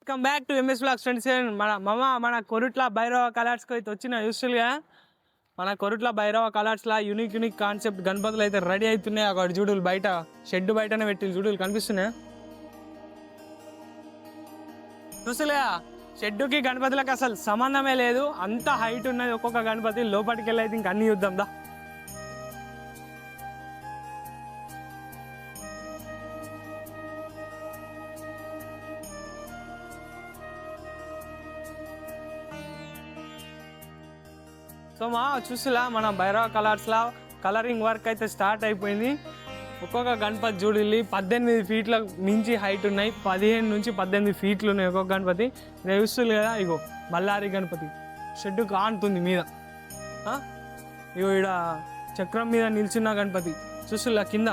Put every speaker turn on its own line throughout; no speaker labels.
Welcome back to MS blogs 27. మన కొరుట్ల భైరవ కలర్స్కి అయితే వచ్చిన యూస్ఫుల్గా మన కొరుట్ల భైరవ కలర్స్లో యూనిక్ కాన్సెప్ట్ గణపతులు అయితే రెడీ అవుతున్నాయి. అక్కడ జూడులు బయట షెడ్ బయటనే పెట్టి జూడులు కనిపిస్తున్నాయి. చూసలే షెడ్డుకి గణపతులకు అసలు సంబంధమే లేదు, అంత హైట్ ఉన్నది ఒక్కొక్క గణపతి. లోపలికి వెళ్ళి అయితే ఇంక అన్ని చూద్దాం దా. సో చూసిలా మన భైరవ కలర్స్లో కలరింగ్ వర్క్ అయితే స్టార్ట్ అయిపోయింది. ఒక్కొక్క గణపతి జూడిల్లి 18 ఫీట్ల మించి హైట్ ఉన్నాయి, 15 నుంచి 18 ఫీట్లు ఉన్నాయి ఒక్కొక్క గణపతి. చూస్తుంది కదా, ఇగో బళ్ళారి గణపతి షెడ్డు కానుతుంది మీద. ఇగో ఇక్కడ చక్రం మీద నిల్చున్న గణపతి చూస్తున్నా, కింద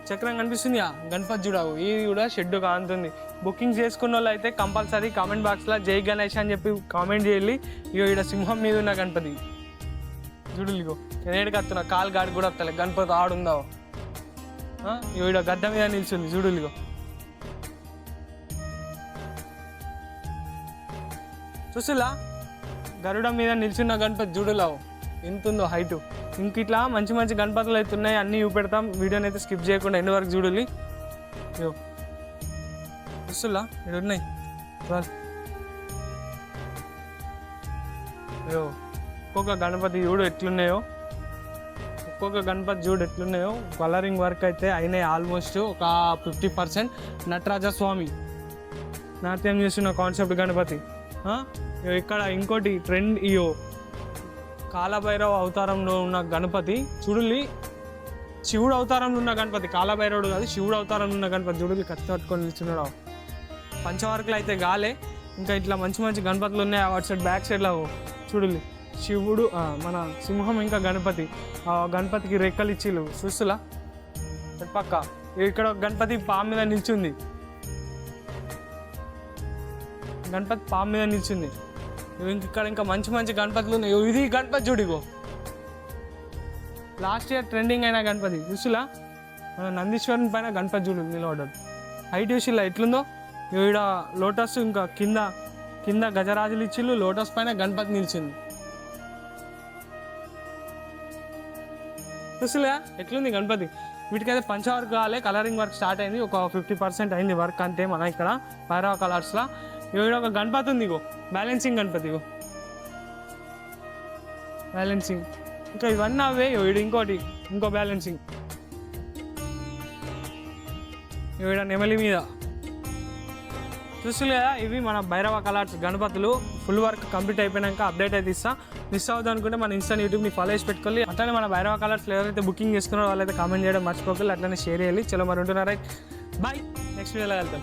చక్రం కనిపిస్తుంది గణపతి చూడవు, ఇది కూడా షెడ్డు కానుతుంది. బుకింగ్ చేసుకున్న వాళ్ళు అయితే కంపల్సరీ కామెంట్ బాక్స్లో జై గణేష్ అని చెప్పి కామెంట్ చేయాలి. ఇగో ఇక్కడ సింహం మీద ఉన్న గణపతి చూడు, ఇగో నేడుకి వస్తున్నా, కాలు గాడి కూడా వస్తలే, గణపతి ఆడుందా. ఇగో ఇక్కడ గద్ద మీద నిల్చుంది చూడు, ఇగో చూస్తులా గరుడ మీద నిల్చున్న గణపతి చూడులావు ఎంత ఉందో హైటు. ఇంక ఇట్లా మంచి గణపతులు అయితే ఉన్నాయి, అన్నీ చూపెడతాం. వీడియోని అయితే స్కిప్ చేయకుండా ఎన్ని వరకు చూడాలి. చూస్తులా ఇక్కడ ఉన్నాయి ఒక్కొక్క గణపతి చూడు ఎట్లున్నాయో, కలరింగ్ వర్క్ అయితే అయినాయి ఆల్మోస్ట్ ఒక 50%. నటరాజ స్వామి నాట్యం చేస్తున్న కాన్సెప్ట్ గణపతి. ఇక్కడ ఇంకోటి ట్రెండ్, ఇయో కాలభైరవ అవతారంలో ఉన్న గణపతి చూడులి, శివుడు అవతారంలో ఉన్న గణపతి, కాలభైరవుడు కాదు శివుడు అవతారంలో ఉన్న గణపతి చూడులి, కత్తి పట్టుకొని నిల్చున్నాడు. పంచవర్కులు అయితే గాలే, ఇంకా ఇట్లా మంచి గణపతులు ఉన్నాయి. అటు సైడ్ బ్యాక్ సైడ్లో చూడులి శివుడు, మన సింహం, ఇంకా గణపతి. గణపతికి రెక్కలు ఇచ్చిళ్ళు చూస్తులా. పక్క ఇక్కడ గణపతి పాము మీద నిల్చుంది, గణపతి పాము మీద నిల్చుంది. ఇక్కడ ఇంకా మంచి గణపతులు ఉన్నాయి. ఇది గణపతి చూడిగో, లాస్ట్ ఇయర్ ట్రెండింగ్ అయిన గణపతి చూసులా. మన నందీశ్వరుని పైన గణపతి చూడు నిలబడ్డాడు, హైట్ చూసిలా ఎట్లుందో. ఈడ లోటస్, ఇంకా కింద గజరాజులు ఇచ్చిళ్ళు, లోటస్ పైన గణపతి నిలిచింది చూసులా ఎట్లుంది గణపతి. వీటికైతే పంచవర్క్ కావాలి, కలరింగ్ వర్క్ స్టార్ట్ అయింది, ఒక 50% అయింది వర్క్ అంతే మన ఇక్కడ భైరవ కలర్స్లో. ఇక్కడ ఒక గణపతి ఉంది, ఇగో బ్యాలెన్సింగ్ గణపతి, ఇగో బ్యాలెన్సింగ్. ఇంకా ఇవన్నీ అవే, ఇంకో బ్యాలెన్సింగ్. ఇక్కడ నెమలి మీద చూస్తులే కదా. ఇవి మన భైరవ కలర్స్ గణపతులు. ఫుల్ వర్క్ కంప్లీట్ అయిపోయాక అప్డేట్ అయితే ఇస్తా. మిస్ అవుతుంది అనుకుంటే మన ఇన్స్టా యూట్యూబ్ని ఫాలో చేసి పెట్టుకోవాలి. అట్లనే మన భైరవ కలర్స్ ఎవరైతే బుకింగ్ చేసుకున్నారో వాళ్ళైతే కామెంట్ చేయడం మర్చిపోవాలి, అట్లనే షేర్ చేయాలి. చలో మరి ఉంటున్నారా, బాయ్, నెక్స్ట్ వీడియోలో వెళ్తాం.